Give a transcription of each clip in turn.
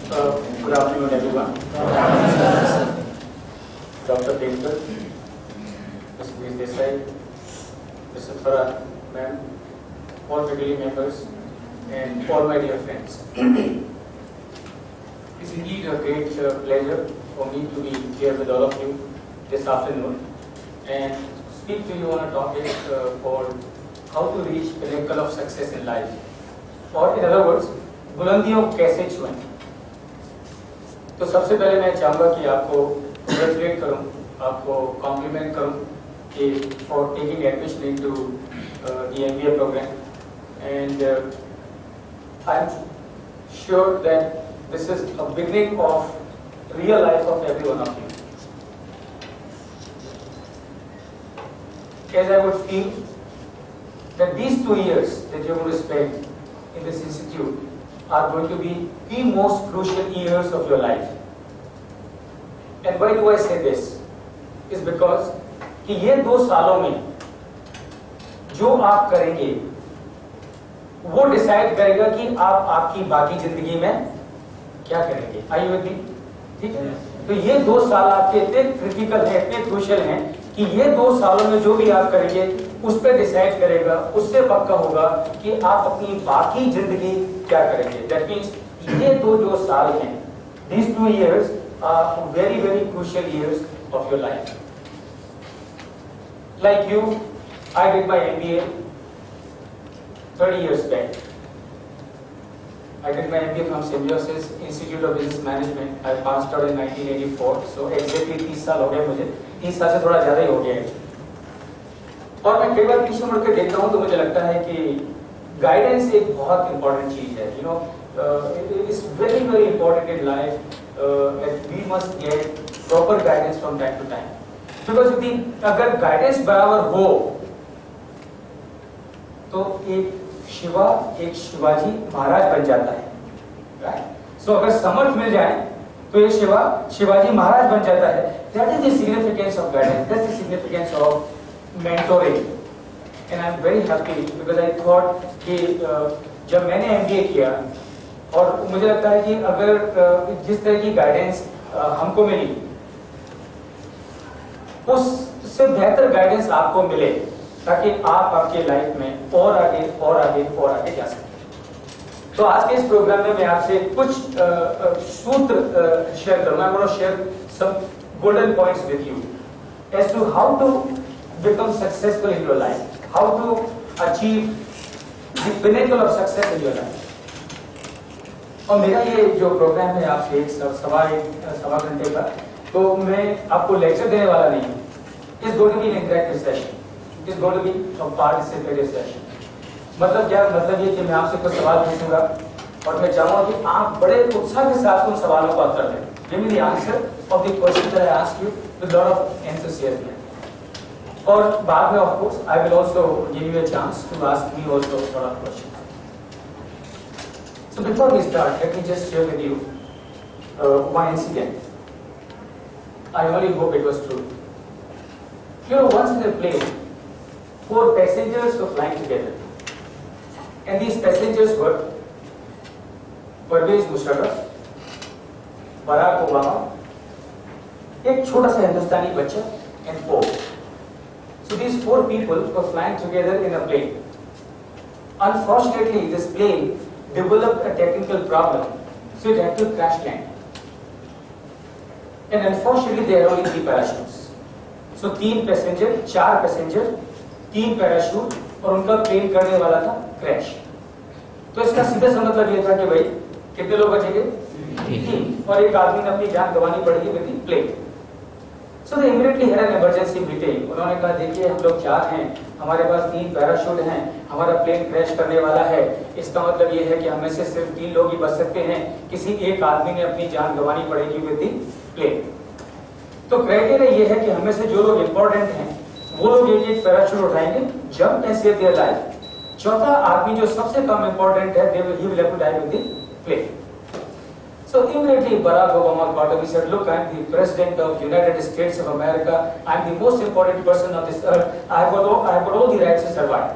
Good afternoon, everyone. Dr. Denkar, Ms. Louise Desai, Mr. Thara, ma'am, all faculty members, and all my dear friends. It's indeed a great pleasure for me to be here with all of you this afternoon and speak to you on a topic called how to reach pinnacle of success in life. Or in other words, बुलंदियों को कैसे छुएं। तो सबसे पहले मैं चाहूँगा कि आपको congratulate करूँ, आपको compliment करूँ कि for taking admission into the MBA program, and I'm sure that this is a beginning of real life of every one of you. As I would feel that these 2 years that you're going to spend in this institute are going to be the most crucial years of your life. And why do I say this? Is because कि ये 2 सालों में जो आप करेंगे वो decide करेगा कि आप आपकी बाकी जिंदगी में क्या करेंगे। Are you with me? ठीक है। तो ये 2 साल आपके इतने क्रिटिकल हैं, इतने क्रूशियल हैं कि ये 2 सालों में जो भी आप करेंगे उस पर डिसाइड करेगा, उससे पक्का होगा कि आप अपनी बाकी जिंदगी क्या करेंगे। That means ये 2 जो साल हैं, these 2 years are very very crucial years of your life. Like you, I did my MBA 30 years back. I did my MBA from Symbiosis Institute of Business Management. I passed out in 1984. So exactly 30 साल हो गए मुझे। 30 साल से थोड़ा ज़्यादा ही हो गया है। और मैं कई बार पीछे मुड़ के देखता हूँ तो मुझे लगता है कि गाइडेंस एक बहुत इंपॉर्टेंट चीज है। You know, it is very very important in life that we must get proper guidance from time to time. Because अगर गाइडेंस बराबर हो तो एक शिवा एक शिवाजी महाराज बन जाता है, राइट? सो अगर समर्थ मिल जाए तो ये शिवा शिवाजी महाराज बन जाता है। That is the significance of guidance, that's the significance of mentoring. And I am very happy because I thought कि जब मैंने एमबीए किया और मुझे लगता है कि अगर जिस तरह की गाइडेंस हमको मिली उससे बेहतर गाइडेंस आपको मिले ताकि आप आपके लाइफ में और आगे और आगे और आगे जा सकें। तो आज के इस प्रोग्राम में मैं आपसे कुछ सूत्र शेयर करूंगा। I want to share some golden points with you as to how to become successful in your life, how to achieve the pinnacle of success in your life. और मेरा ये जो प्रोग्राम है आपसे सवा घंटे का, तो मैं आपको लेक्चर देने वाला नहीं हूँ। It's going to be an interactive session, it's going to be a participative session. मतलब क्या? मतलब ये कि मैं आपसे कुछ सवाल पूछूंगा और मैं चाहूंगा कि आप बड़े उत्साह के साथ उन सवालों का उत्तर दें। Give me the answer of the question that I ask you with lot of enthusiasm. और बाद में of course I will also give you a chance to ask me also lot of questions. So before we start, let me just share with you one incident. I only hope it was true. You know, once in a plane, 4 passengers were flying together, and these passengers were Pervez Musharraf, Barack Obama, एक छोटा सा हिंदुस्तानी बच्चा, and Pope. So these 4 people were flying together in a plane. Unfortunately, this plane developed a technical problem, so it had to crash land. And unfortunately, there are only 3 parachutes. So 3 passenger, 4 passenger, 3 parachute और उनका plane करने वाला था crash. तो इसका सीधा सा मतलब ये था कि भाई कितने लोग बचेंगे? 3, और एक आदमी ने अपनी जान गंवानी पड़ेगी with the plane. So they immediately had an emergency meeting. उन्होंने कहा देखिए हम लोग 4 हैं, हमारे पास 3 पैराशूट हैं, हमारा प्लेन क्रैश करने वाला है। इसका मतलब ये है कि हमें से सिर्फ 3 लोग ही बच सकते हैं, किसी एक आदमी ने अपनी जान गंवानी पड़ेगी विद द प्लेन। तो क्राइटेरिया ये है कि हमें से जो लोग इंपॉर्टेंट हैं वो लोग एक पैराशूट उठाएंगे, jump and save their life. चौथा आदमी जो सबसे कम इंपॉर्टेंट है, he will have to die with the plane. So immediately Barack Obama got up. He said, "Look, I'm the President of United States of America. I'm the most important person on this earth. I have got all the rights to survive."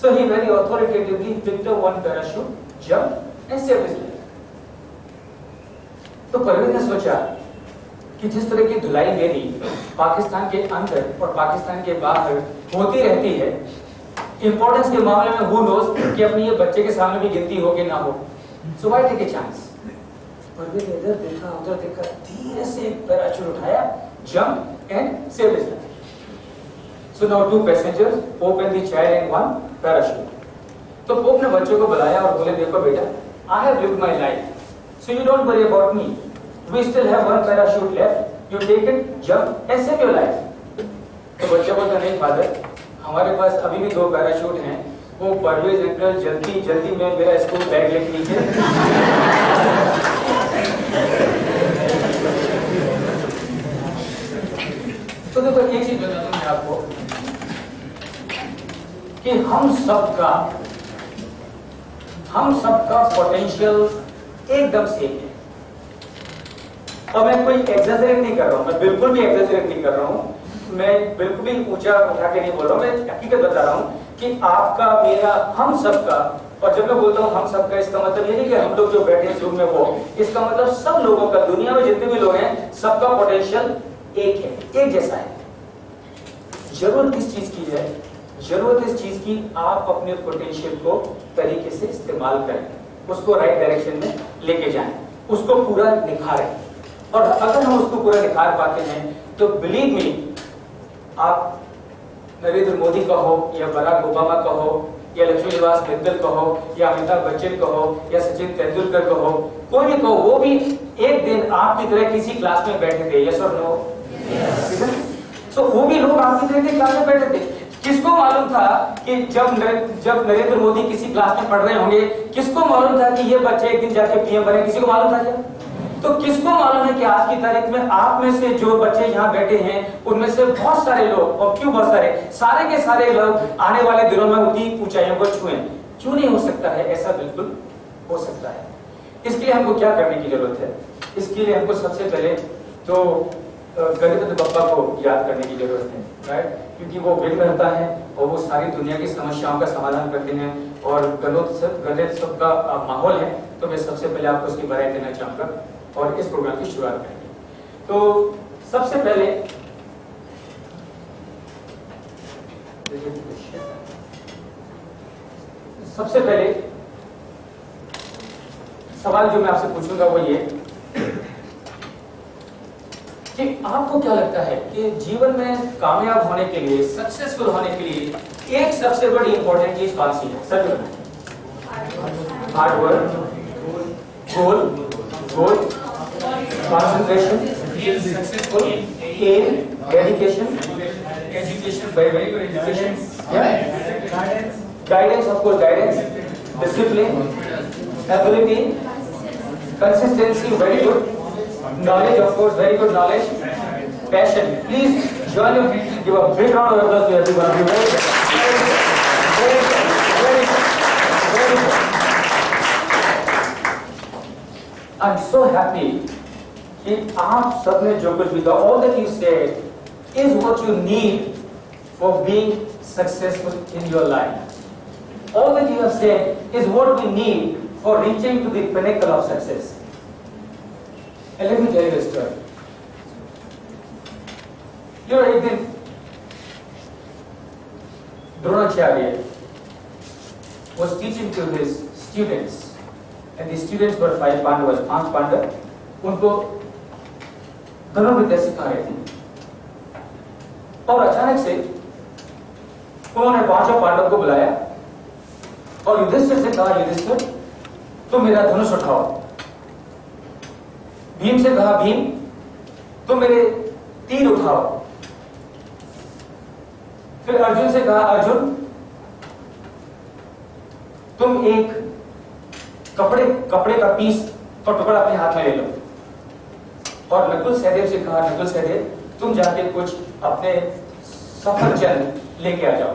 So he very authoritatively picked up one parachute, jumped, and saved his life. तो परवेज ने सोचा कि जिस तरह की धुलाई मेरी पाकिस्तान के अंदर और पाकिस्तान के बाहर होती रहती है, इंपॉर्टेंस के मामले में हु नोस कि अपनी ये बच्चे के सामने भी गिनती हो कि ना हो, so why take a chance. Pervez ने इधर देखा उधर देखा, धीरे से एक पैराशूट उठाया, jump and save his life. So now 2 passengers, Pope and the child and 1 parachute. तो पोप ने बच्चों को बुलाया और बोले देखो बेटा, I have lived my life, so you don't worry about me. We still have 1 parachute left. You take it, jump and save your life. तो बच्चा बोलता नहीं फादर, हमारे पास अभी भी 2 पैराशूट हैं। वो परवेज अंकल जल्दी जल्दी में मेरा स्कूल बैग लेके नीचे। तो देखो एक चीज बताता हूँ मैं आपको कि हम सबका पोटेंशियल एकदम सेम है। और मैं कोई एग्जैजरेट नहीं कर रहा हूँ, मैं बिल्कुल भी एग्जैजरेट नहीं कर रहा हूँ, मैं बिल्कुल भी ऊंचा उठा के नहीं बोल रहा हूँ, मैं हकीकत बता रहा हूँ कि आपका, मेरा, हम सबका, और जब मैं बोलता हूँ हम सबका, इसका मतलब ये नहीं कि हम लोग जो बैठे इस रूम में वो, इसका मतलब सब लोगों का, दुनिया में जितने भी लोग हैं, सबका पोटेंशियल एक है, एक जैसा है। जरूरत किस चीज की है? जरूरत इस चीज की आप अपने पोटेंशियल को तरीके से इस्तेमाल करें, उसको राइट डायरेक्शन में लेके जाएं, उसको पूरा निखारें। और अगर हम उसको पूरा निखार पाते हैं तो बिलीव मी, आप नरेंद्र मोदी का हो या बराक ओबामा का हो या लक्ष्मी निवास मित्तल का हो या अमिताभ बच्चन का हो या सचिन तेंदुलकर का हो, कोई भी कहो, वो भी एक दिन आपकी तरह किसी क्लास में बैठे थे। यस और नो? सो वो भी लोग आपकी तरह के क्लास में बैठे थे। किसको मालूम था कि जब नरेंद्र मोदी किसी क्लास में पढ़ रहे होंगे, किसको मालूम था कि ये बच्चे एक दिन जाके पीएम बने? किसी को मालूम था क्या? तो किसको मालूम है कि आज की तारीख में आप में से जो बच्चे यहाँ बैठे हैं, उनमें से बहुत सारे लोग, और क्यों बहुत सारे के सारे लोग आने वाले दिनों में उनकी ऊंचाइयों को छुएं? क्यों नहीं हो सकता है? ऐसा बिल्कुल हो सकता है। इसके लिए हमको क्या करने की जरूरत है? इसके लिए हमको सबसे पहले तो गणपति बप्पा को याद करने की जरूरत है, राइट? क्योंकि वो विघ्नहर्ता है और वो सारी दुनिया की समस्याओं का समाधान करते हैं, और गणोत्सव का माहौल है। तो मैं सबसे पहले आपको उसकी बधाई देना चाहूंगा और इस प्रोग्राम की शुरुआत करेंगे। तो सबसे पहले सवाल जो मैं आपसे पूछूंगा वो ये कि आपको क्या लगता है कि जीवन में कामयाब होने के लिए, सक्सेसफुल होने के लिए एक सबसे बड़ी इंपॉर्टेंट चीज कौन सी है? सच में hard work, goal, concentration, successful, aim, dedication, education, very good education, guidance, of course, discipline, ability, consistency, very good, knowledge, of course, very good knowledge, passion. Please join your hands and give a big round of applause to every one of you. Very good. I'm so happy कि आप सबने जो कुछ भी कहा, all that you said is what you need for being successful in your life. All that you have said is what we need for reaching to the pinnacle of success. And let me tell you a story. You know, एक दिन Dronacharya was teaching to his students, and the students were 5 Pandavas, 5 Pandav, उनको धनुर्विद्या सिखा रहे थे। और अचानक से उन्होंने 5 पांडव को बुलाया और युधिष्ठिर से कहा, युधिष्ठिर तुम मेरा धनुष उठाओ। भीम से कहा, भीम तुम मेरे तीर उठाओ। फिर अर्जुन से कहा, अर्जुन तुम एक कपड़े का पीस का टुकड़ा अपने हाथ में ले लो। और नकुल सहदेव से कहा, नकुल सहदेव तुम जाके कुछ अपने सफरजन लेके आ जाओ।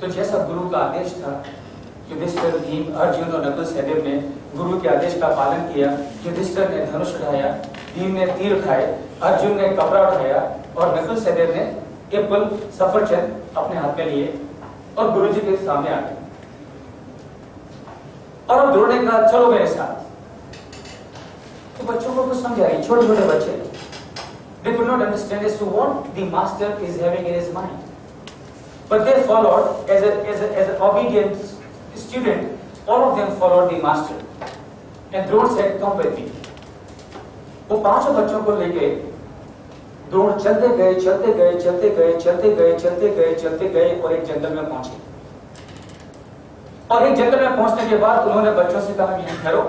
तो जैसा गुरु का आदेश था, युधिष्ठिर, भीम, अर्जुन और नकुल सहदेव ने गुरु के आदेश का पालन किया। युधिष्ठिर ने धनुष उठाया, भीम ने तीर उठाए, अर्जुन ने कपड़ा उठाया और नकुल सहदेव ने एप्पल सफरजन अपने हाथ में लिए और गुरु जी के सामने आ गए। और अब द्रोण ने कहा, चलो मेरे साथ। बच्चों को कुछ समझ आ रही, छोटे छोटे बच्चे, they could not understand as to what the master is having in his mind, but they followed as an obedient student. All of them followed the master, and Drona said, "Come with me." वो पांचों बच्चों को लेके द्रोण चलते गए चलते गए चलते गए चलते गए चलते गए चलते गए और एक जंगल में पहुंचे। और एक जंगल में पहुंचने के बाद उन्होंने बच्चों से कहा, यहाँ ठहरो।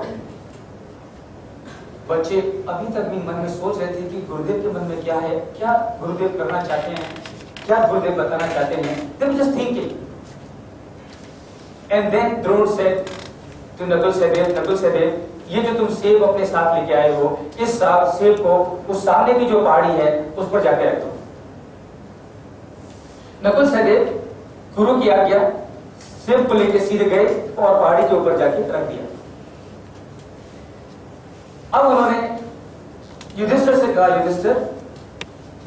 बच्चे अभी तक भी मन में सोच रहे थे कि गुरुदेव के मन में क्या है, क्या गुरुदेव करना चाहते हैं, क्या गुरुदेव बताना चाहते हैं। They were just thinking. And then Drona said to Nakul Sahdev, ये जो तुम सेब अपने साथ लेके आए हो, इस सेब को उस सामने की जो पहाड़ी है उस पर जाके रख दो। नकुल सहदेव गुरु की आज्ञा, सेब को लेके सीधे गए और पहाड़ी के ऊपर जाके रख दिया। अब उन्होंने युधिष्ठिर से कहा, युधिष्ठिर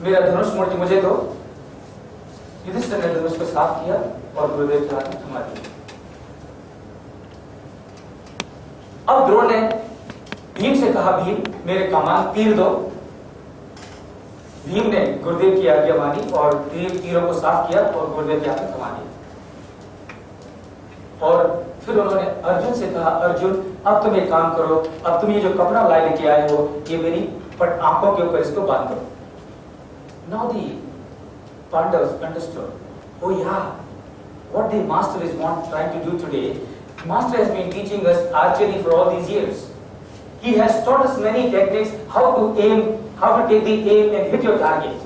मेरा धनुष मूर्ति मुझे दो। युधिष्ठिर ने धनुष को साफ किया और गुरुदेव के हाथ में थमा दिया। अब द्रोण ने भीम से कहा, भीम मेरे कमान तीर दो। भीम ने गुरुदेव की आज्ञा मानी और तीरों को साफ किया और गुरुदेव के हाथ में थमा दिया। और फिर उन्होंने अर्जुन से कहा, अर्जुन अब तुम एक काम करो, अब तुम ये जो कपड़ा लाए लेके आए हो, ये मेरी आंखों के ऊपर इसको बांध दो। Now the Pandavas understood, oh yeah, what the master is trying to do today. Master has been teaching us archery for all these years. He has taught us many techniques, how to aim, how to take the aim and hit your target.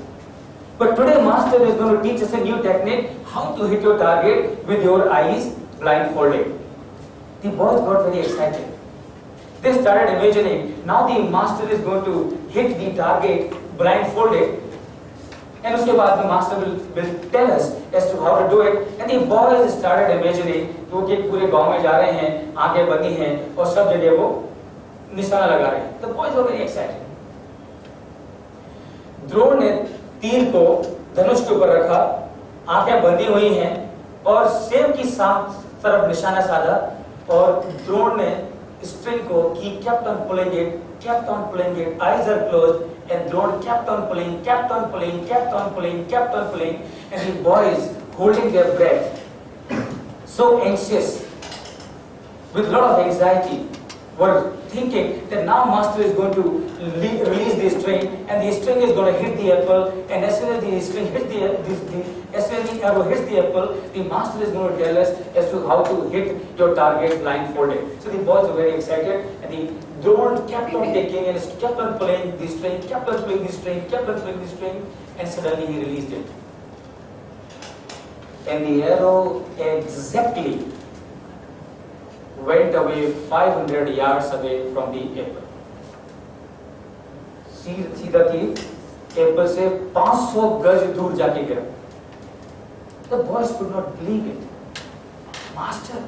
But today Master is going to teach us a new technique, how to hit your target with your eyes blindfolded. The boys got very excited. They started imagining, now the Master is going to hit the target blindfolded. And उसके बाद में master will tell us as to how to do it. And the boys started imagining कि वो पूरे गांव में जा रहे हैं, आंखें बंदी हैं और सब जगह वो निशाना लगा रहे हैं। The boys were very excited. Drona ने तीर को धनुष के ऊपर रखा, आंखें बंदी हुई हैं और सेब की तरफ निशाना साधा और द्रोण ने string को he kept on pulling it, eyes are closed, and Drona kept on pulling, and the boys holding their breath, so anxious, with a lot of anxiety, were thinking that now Master is going to release the string, and the string is going to hit the apple, and as soon as the string hits as soon as the arrow hits the apple, the Master is going to tell us as to how to hit your target blindfolded. So the boys were very excited, and the Drona kept on taking and kept on pulling the string, and suddenly he released it. And the arrow exactly went away 500 yards away from the apple. सीधा तीर Apple से 500 गज दूर जाके गिरा। The boys could not believe it. Master,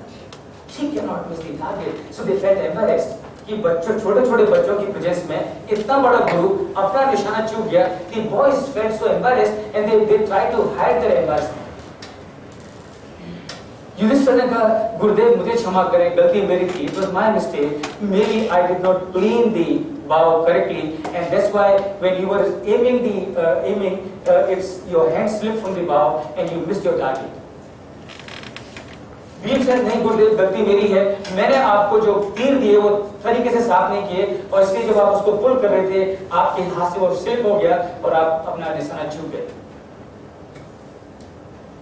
he cannot miss the target. So they felt embarrassed कि बच्चों, छोटे-छोटे बच्चों की प्रेजेंस में इतना बड़ा गुरु अपना निशाना चूक गया। The boys felt so embarrassed and they tried to hide their embarrassment. Yudhishthir ने कहा, गुरुदेव मुझे क्षमा करें, गलती मेरी थी, it was my mistake. Maybe I did not clean the bow correctly, and that's why when you were aiming, your hand slipped from the bow and you missed your target. Bhim से नहीं गुरुदेव गलती मेरी है, मैंने आपको जो तीर दिए वो तरीके से साफ नहीं किए और इसलिए जब आप उसको पुल कर रहे थे आपके हाथ से वो स्लिप हो गया और आप अपना निशाना चूक गए।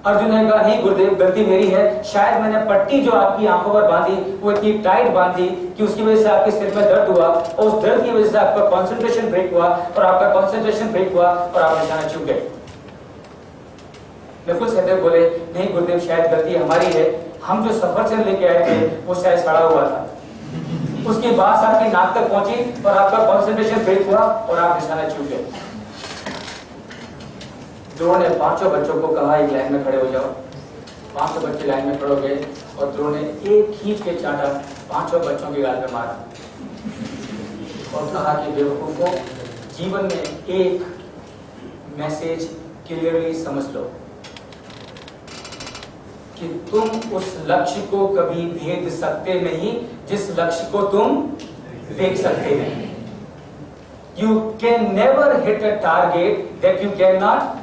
अर्जुन ने कहा, नहीं गुरुदेव गलती मेरी है, शायद मैंने पट्टी जो आपकी आंखों पर बांधी वो इतनी टाइट बांधी कि उसकी वजह से आपके सिर में दर्द हुआ और उस दर्द की वजह से आपका कंसंट्रेशन ब्रेक हुआ और आप निशाना चूक गए। नकुल सहदेव बोले, नहीं गुरुदेव शायद गलती हमारी है, हम जो सफरचंद लेके आए थे वो शायद सड़ा हुआ था, उसकी बात आपकी नाक तक पहुंची और आपका कंसंट्रेशन ब्रेक हुआ और आप निशाना चूक गए। द्रोण ने पांचों बच्चों को कहा, एक लाइन में खड़े हो जाओ। पांचों बच्चे लाइन में खड़े हो गए और द्रोण ने एक खींच के चाटा पांचों बच्चों के गाल में मारा और कहा कि बेवकूफों, जीवन में एक मैसेज क्लियरली समझ लो कि तुम उस लक्ष्य को कभी भेद सकते नहीं जिस लक्ष्य को तुम देख सकते नहीं। You can never hit a target that you cannot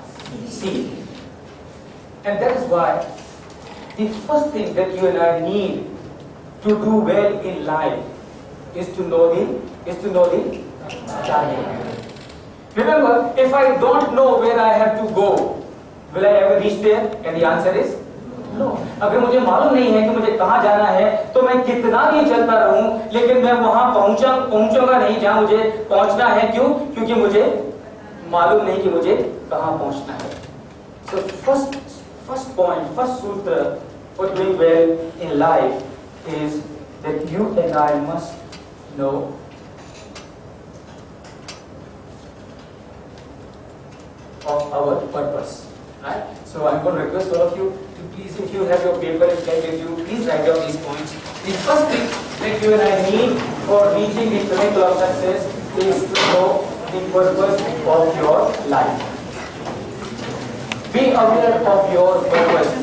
see. And that is why the first thing that you and I need to do well in life is to know the target. Remember, if I don't know where I have to go, will I ever reach there? And the answer is no. अगर मुझे मालूम नहीं है कि मुझे कहाँ जाना है, तो मैं कितना भी चलता रहूं, लेकिन मैं वहां पहुंचूंगा नहीं जहां मुझे पहुंचना है। क्यों? क्योंकि मुझे मालूम नहीं कि मुझे कहाँ पहुंचना है। So first point, first sutra for doing well in life is that you and I must know of our purpose. Right? So I'm going to request all of you to please, if you have your paper and pen with you, please write down these points. The first thing that you and I need for reaching the pinnacle of success is to know the purpose of your life. Be aware of your purpose.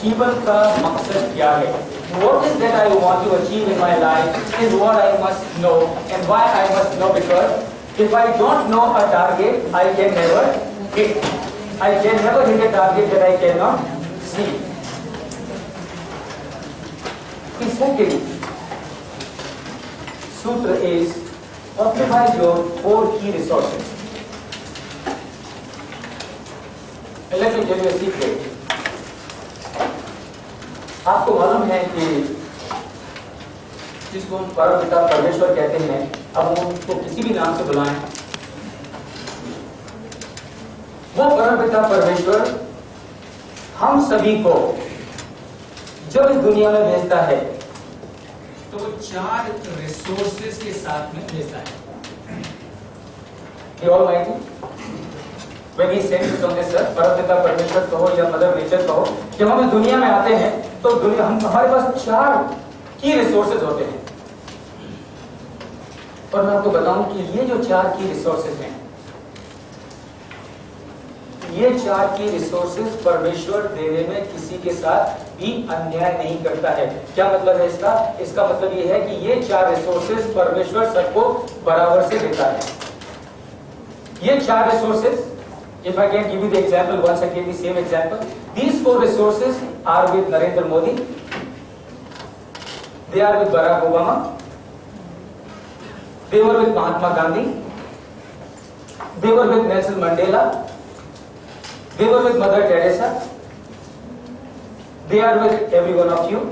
जीवन का मकसद क्या है? What is that I want to achieve in my life is what I must know, and why I must know, because if I don't know a target, I can never hit. I can never hit a target that I cannot see. The second sutra is optimize your 4 key resources. And let me tell you a secret. आपको मालूम है कि जिसको हम परमपिता परमेश्वर कहते हैं, अब हम उसको किसी भी नाम से बुलाएं, वो परमपिता परमेश्वर हम सभी को जब इस दुनिया में भेजता है तो वो 4 रिसोर्सेज के साथ में भेजता है। The Almighty, when he sends on this earth, परमपिता परमेश्वर कहो या मदर नेचर कहो, जब हम इस दुनिया में आते हैं तो हमारे पास 4 की रिसोर्सेज होते हैं। और मैं आपको बताऊं कि ये जो 4 की रिसोर्सेज हैं, ये 4 की रिसोर्सेज परमेश्वर देने में किसी के साथ भी अन्याय नहीं करता है। क्या मतलब है इसका? इसका मतलब ये है कि ये 4 रिसोर्सेज परमेश्वर सबको बराबर से देता है। ये 4 resources, if I can give you the example once again, the same example, these 4 resources are with Narendra Modi, they are with Barack Obama, they were with Mahatma Gandhi, they were with Nelson Mandela, they were with Mother Teresa, they are with every one of you,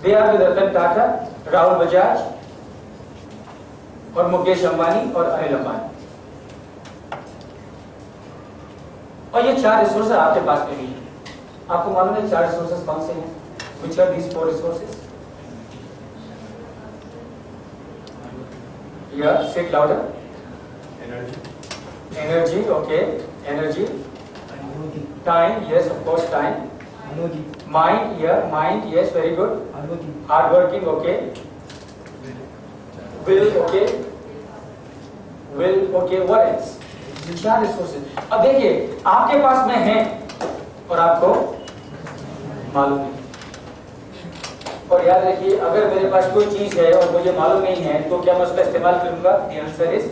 they are with Ratan Tata, Rahul Bajaj और मुकेश अंबानी और अनिल अंबानी। और ये 4 resources आपके पास में भी है। आपको मालूम है 4 रिसोर्सेज कौन से हैं? Which are these 4 resources? Yeah, say it louder. Energy, okay. Energy. Time, yes, of course, time. Mind, yeah, mind, yes, very good. Hard working, okay. Will, okay. Will, okay. What else? 4 resources. अब देखिए, आपके पास में है और आपको मालूम नहीं। और याद रखिए, अगर मेरे पास कोई चीज है और मुझे मालूम नहीं है तो क्या मैं उसका इस्तेमाल करूंगा? The answer is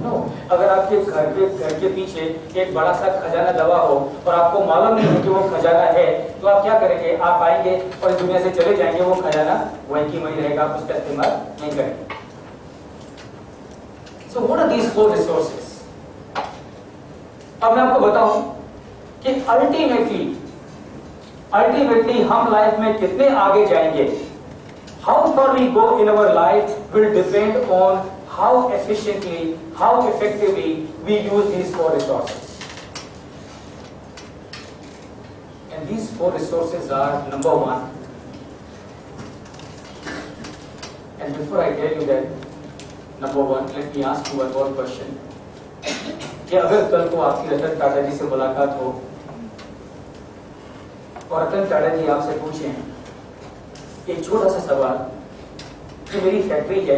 no. अगर आपके घर के पीछे एक बड़ा सा खजाना दबा हो और आपको मालूम नहीं है कि वो खजाना है, तो आप क्या करेंगे? आप आएंगे और इस दुनिया से चले जाएंगे, वो खजाना वहीं की वहीं रहेगा, आप उसका इस्तेमाल नहीं करेंगे। So what are these 4 resources? अब मैं आपको बताऊं कि अल्टीमेटली हम लाइफ में कितने आगे जाएंगे, how far we go in our life will depend on how efficiently, how effectively we use these 4 resources. And these 4 resources are number 1, and before I tell you that number 1, let me ask you one more question. कि अगर कल को आपकी रतन टाटा जी से मुलाकात हो और रतन टाटा जी आपसे पूछें एक छोटा सा सवाल कि मेरी फैक्ट्री है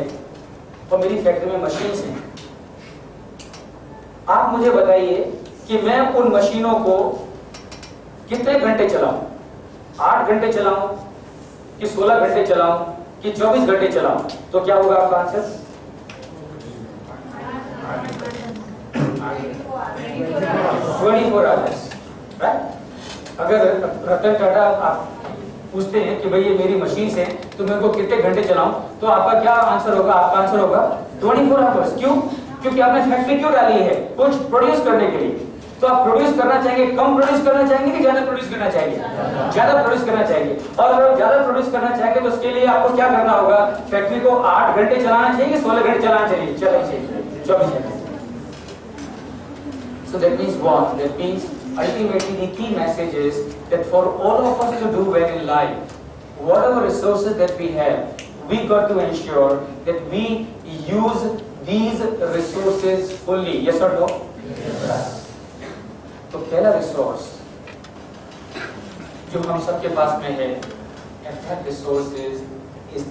और मेरी फैक्ट्री में मशीन्स हैं, आप मुझे बताइए कि मैं उन मशीनों को कितने घंटे चलाऊं? 8 घंटे चलाऊं कि 16 घंटे चलाऊं कि 24 घंटे चलाऊं? तो क्या होगा आपका आंसर? 24 hours, right? अगर रतन टाटा आप पूछते हैं कि भाई ये मेरी मशीन है तो मेरे को कितने घंटे चलाऊं, तो आपका क्या आंसर होगा? आपका आंसर होगा 24 आवर्स। क्यों? क्योंकि आपने फैक्ट्री क्यों डाली है? कुछ प्रोड्यूस करने के लिए। तो आप प्रोड्यूस करना चाहेंगे, कम प्रोड्यूस करना चाहेंगे कि ज्यादा प्रोड्यूस करना चाहेंगे? ज्यादा प्रोड्यूस करना चाहेंगे। और अगर ज्यादा प्रोड्यूस करना चाहेंगे तो उसके लिए आपको क्या करना होगा? फैक्ट्री को 8 घंटे चलाना चाहिए, 16 घंटे चलाना चाहिए? 24 घंटे। So that means what? That means ultimately the key message is that for all of us to do well in life, whatever resources that we have, we got to ensure that we use these resources fully. Yes or no? Yes. तो पहला resource जो हम सबके पास में है, and that resource is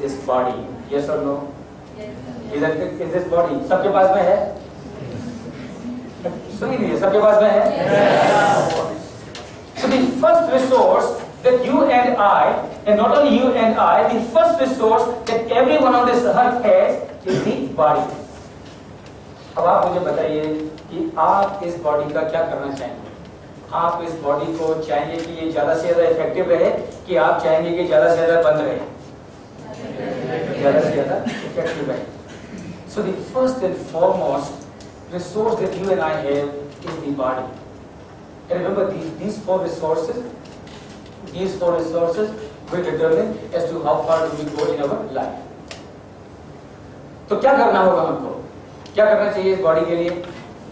this body. Yes or no? Yes. Is this body सबके पास में है? सुनिए दीजिए, सबके पास में है? Yes. So the first resource that you and I, and not only you and I, the first resource that everyone on this earth has is the body. अब आप मुझे बताइए कि आप इस बॉडी का क्या करना चाहेंगे? आप इस बॉडी को चाहेंगे कि ये ज्यादा से ज्यादा इफेक्टिव रहे, कि आप चाहेंगे कि ज्यादा से ज्यादा बंद रहे? ज्यादा से ज्यादा इफेक्टिव रहे। So the first and foremost resource that you and I have is the body. And remember these four resources will determine as to how far do we go in our life. तो क्या करना होगा हमको? क्या करना चाहिए इस body के लिए?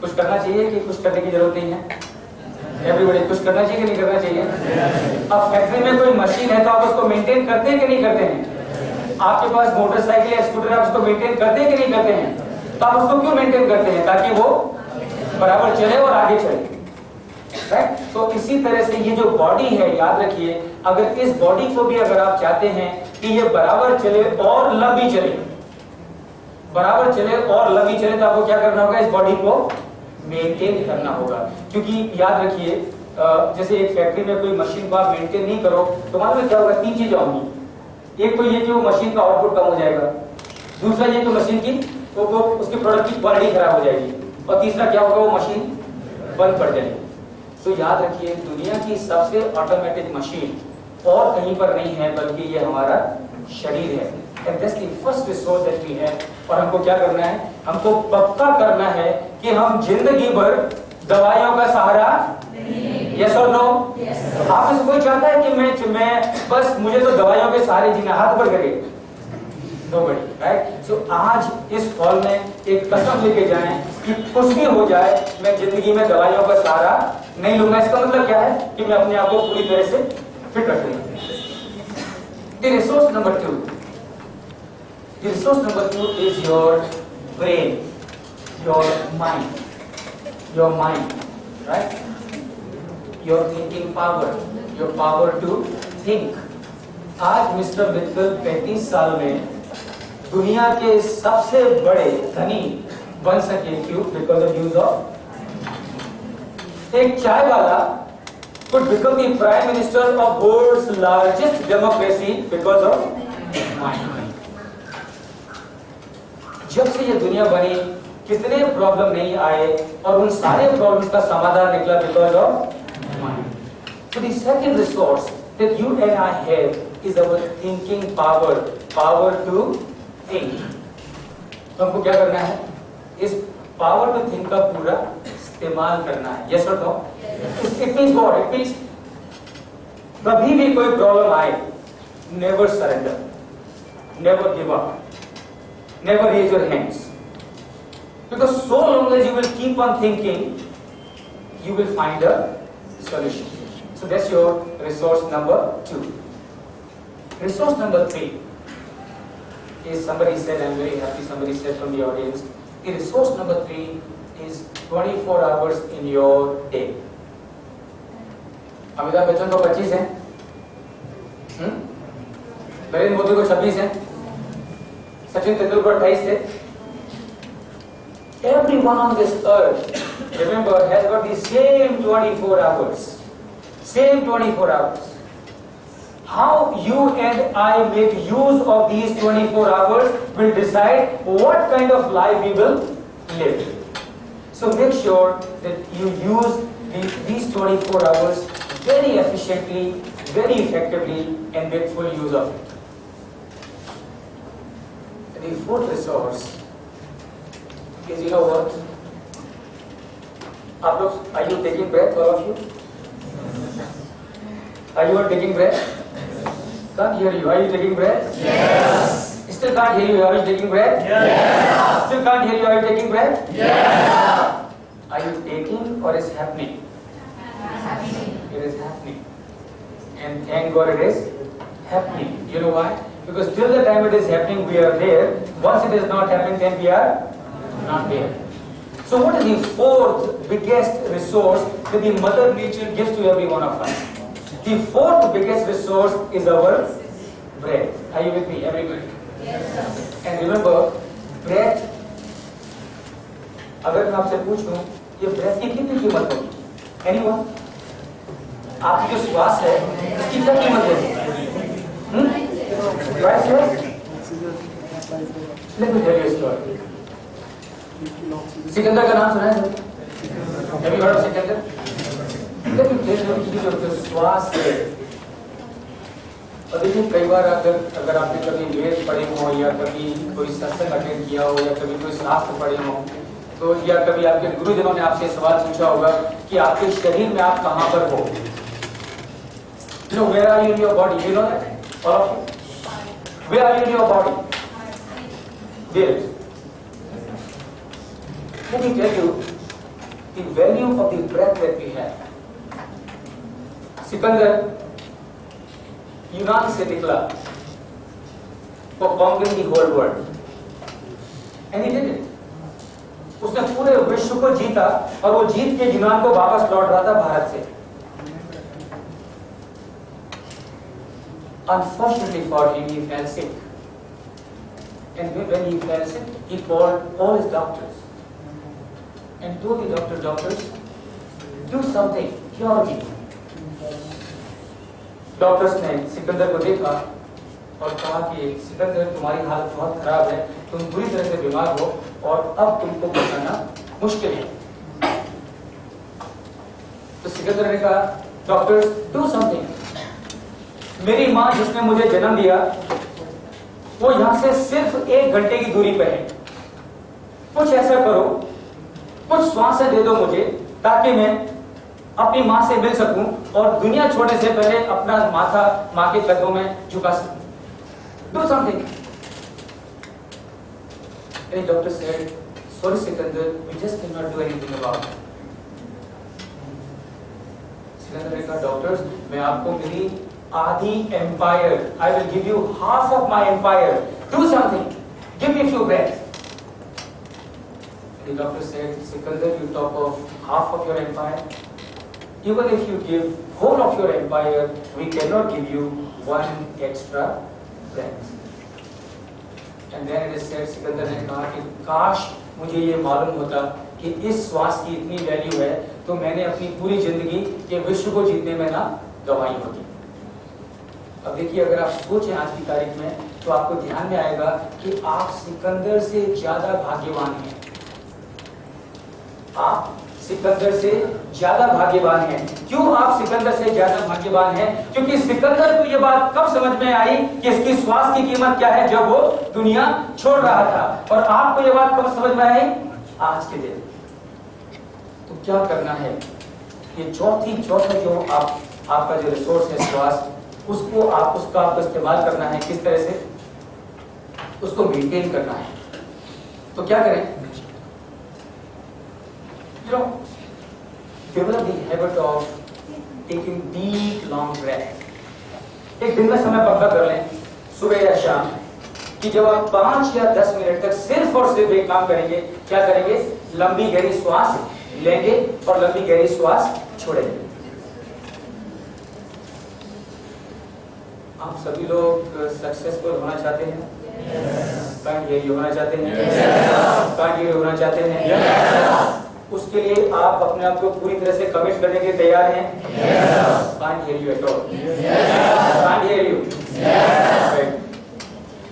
कुछ करना चाहिए कि कुछ करने की जरूरत नहीं है? एवरीबॉडी कुछ करना चाहिए कि नहीं करना चाहिए? अब फैक्ट्री में कोई मशीन है तो आप उसको मेंटेन करते हैं कि नहीं करते हैं? आपके पास मोटरसाइकिल या स्कूटर है, आप उसको मेंटेन करते हैं कि नहीं करते हैं? तो आप उसको क्यों मेंटेन करते हैं? ताकि वो बराबर चले और आगे चले, राइट? तो इसी तरह से ये जो बॉडी है, याद रखिए, अगर इस बॉडी को भी अगर आप चाहते हैं कि ये बराबर चले और लंबी चले, बराबर चले और लंबी चले, तो आपको क्या करना होगा? इस बॉडी को मेंटेन करना होगा। क्योंकि याद रखिए, जैसे एक फैक्ट्री में कोई मशीन को आप मेंटेन नहीं करो तो मालूम है क्या होगा? 3 चीजें होंगी। एक तो ये कि वो मशीन का आउटपुट कम हो जाएगा, दूसरा ये कि मशीन की वो उसके प्रोडक्ट की क्वालिटी खराब हो जाएगी, और तीसरा क्या होगा? वो मशीन बंद पड़ जाएगी। तो याद रखिए, दुनिया की सबसे ऑटोमेटिक मशीन और कहीं पर नहीं है, बल्कि ये हमारा शरीर है। And that's the first resource that we have. और हमको क्या करना है? हमको पक्का करना है कि हम जिंदगी भर दवाइयों का सहारा नहीं। Yes or no? Yes. आप में से कोई चाहता है कि मैं बस मुझे तो दवाइयों के सहारे जीना? हाथ ऊपर करिए। Nobody, right? So आज इस हॉल में एक कसम लेके जाएं कि कुछ भी हो जाए मैं जिंदगी में दवाइयों का सहारा नहीं लूंगा। इसका मतलब क्या है? कि मैं अपने आप को पूरी तरह से फिट रखूंगा। The resource number 2. The resource number 2 is your brain, your mind, right? Your thinking power, your power to think. आज मिस्टर मित्तल 35 साल में दुनिया के सबसे बड़े धनी बन सके। क्यों? Because of use of. एक चाय वाला could become the prime minister of world's largest democracy because of mind. जब से ये दुनिया बनी कितने प्रॉब्लम नहीं आए और उन सारे प्रॉब्लम्स का समाधान निकला because of mind. So the second resource that you and I have is our thinking power to think. तो हमको क्या करना है? इस power to think का पूरा इस्तेमाल करना है। Yes or no? It means what? It means कभी भी कोई प्रॉब्लम आए, never surrender, never give up. Never raise your hands, because so long as you will keep on thinking, you will find a solution. So that's your resource number 2. Resource number 3 is, somebody said, I'm very happy, somebody said from the audience, the resource number 3 is 24 hours in your day. Amitabh Bachchan को 25 है, नरेंद्र मोदी को 26 है, सचिन तेंदुलकर 28 थे। Everyone on this earth, remember, has got the same 24 hours. Same 24 hours. How you and I make use of these 24 hours will decide what kind of life we will live. So make sure that you use these 24 hours very efficiently, very effectively, and make full use of it. The fourth resource is, you know what? Are you taking breath, all of you? Are you all taking breath? Can't hear you. Are you taking breath? Yes. Still can't hear you. Are you taking breath? Yes. Still can't hear you. Are you taking breath? Yes. Are you taking or is happening? Happening. It is happening. And thank God it is happening. You know why? Because till the time it is happening, we are there. Once it is not happening, then we are not there. So what is the fourth biggest resource that the Mother Nature gives to every one of us? The fourth biggest resource is our breath. Are you with me, everybody? Yes. And remember, breath, अगर मैं आपसे पूछ लूं, ये breath की कितनी कीमत होगी? Anyone? आपकी जो श्वास है, इसकी क्या कीमत है? Priceless? Let me tell you a story. Sikandar का नाम सुना है? Have you heard of Sikandar? Let me tell you कि जो श्वास है, और देखिए कई बार अगर आपने कभी वेद पढ़े हो या कभी कोई सत्संग अटेंड किया हो या कभी कोई शास्त्र पढ़े हो, तो या कभी आपके गुरुजनों ने आपसे सवाल पूछा होगा कि आपके शरीर में आप कहाँ पर हो? You know, where are you in your body? You know that? All of you? Where are you in your body? There. Let me tell you the value of the breath that we have. Sikandar यूनान से निकला for conquering the whole world. And he did it. उसने पूरे विश्व को जीता और वो जीत के यूनान को वापस लौट रहा था भारत से. Unfortunately for him, he fell sick. And when he fell sick, he called all his doctors and told the doctors, do something, cure me. Doctors ने सिकंदर को देखा और कहा कि सिकंदर तुम्हारी हालत बहुत खराब है, तुम बुरी तरह से बीमार हो और अब तुमको बचाना मुश्किल है. तो सिकंदर ने कहा, डॉक्टर्स डू समथिंग. मेरी माँ जिसने मुझे जन्म दिया वो यहाँ से सिर्फ 1 घंटे की दूरी पर है. कुछ ऐसा करो, कुछ श्वासें दे दो मुझे ताकि मैं अपनी माँ से मिल सकूं और दुनिया छोड़ने से पहले अपना माथा माँ के कदमों में झुका सकूं. Do something. And the doctor said, sorry Sikandar, we just cannot do anything about it. Sikandar ने कहा, डॉक्टर्स मैं आपको मेरी आधी empire, I will give you half of my empire. Do something. Give me a few breaths. The doctor said, Sikandar, you talk of half of your empire. Even if you give whole of your empire, we cannot give you one extra breath. And then it is said, Sikandar ने कहा कि काश मुझे ये मालूम होता कि इस श्वास की इतनी वैल्यू है तो मैंने अपनी पूरी जिंदगी ये विश्व को जीतने में ना गंवाई होती. अब देखिए, अगर आप सोचें आज की तारीख में तो आपको ध्यान में आएगा कि आप सिकंदर से ज्यादा भाग्यवान हैं. आप सिकंदर से ज्यादा भाग्यवान हैं. क्यों आप सिकंदर से ज्यादा भाग्यवान हैं? क्योंकि सिकंदर को ये बात कब समझ में आई कि इसकी श्वास की कीमत क्या है, जब वो दुनिया छोड़ रहा था. और आपको ये बात कब समझ में आई? आज के दिन. तो क्या करना है? ये चौथा जो आपका जो रिसोर्स है श्वास, उसका आपको इस्तेमाल करना है. किस तरह से? उसको मेंटेन करना है. तो क्या करें? Develop the habit of taking deep, long breath. एक दिन में समय पक्का कर लें, सुबह या शाम, कि जब आप 5 या 10 मिनट तक सिर्फ और सिर्फ एक काम करेंगे. क्या करेंगे? लंबी गहरी श्वास लेंगे और लंबी गहरी श्वास छोड़ेंगे. आप सभी लोग सक्सेसफुल होना चाहते हैं? कामयाब होना चाहते हैं? कामयाब होना चाहते हैं? उसके लिए आप अपने आप को पूरी तरह से कमिट करने के लिए तैयार हैं? Can't hear you at all. Can't hear you.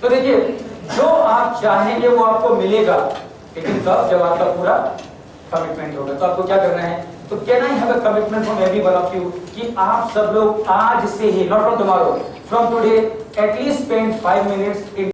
तो देखिए, जो आप चाहेंगे वो आपको मिलेगा, लेकिन तब जब आपका पूरा कमिटमेंट होगा। तो आपको क्या करना है, तो can I have a commitment from every one of you कि आप सब लोग आज से ही, not from tomorrow, from today at least spend 5 minutes in